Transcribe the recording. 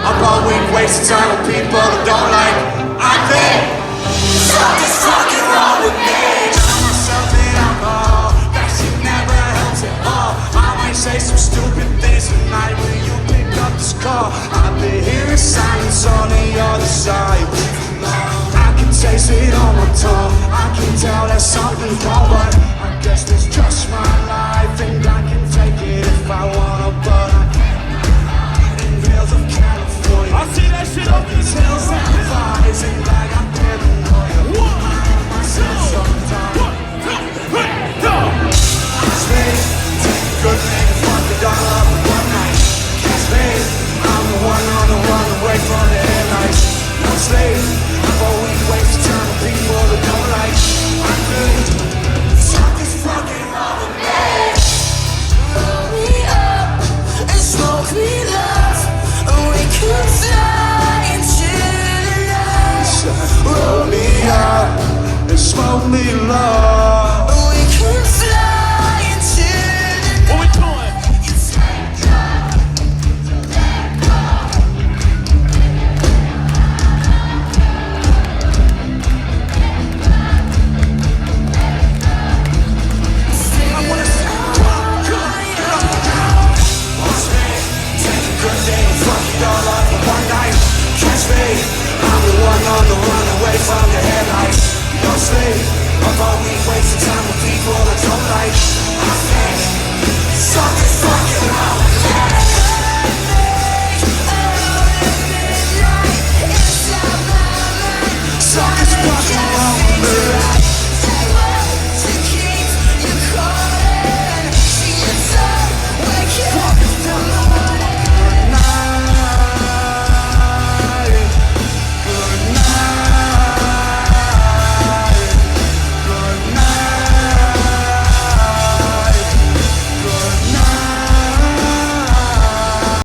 about weak, wasting time with people who don't like. I think something's fucking wrong with me. Tell myself in alcohol, that shit never helps at all. I might say some stupid things tonight when you pick up this call. I've been hearing silence on the other side. I can taste it on my tongue. I can tell that something's wrong, but I guess it's just my life, and I can take it if I want.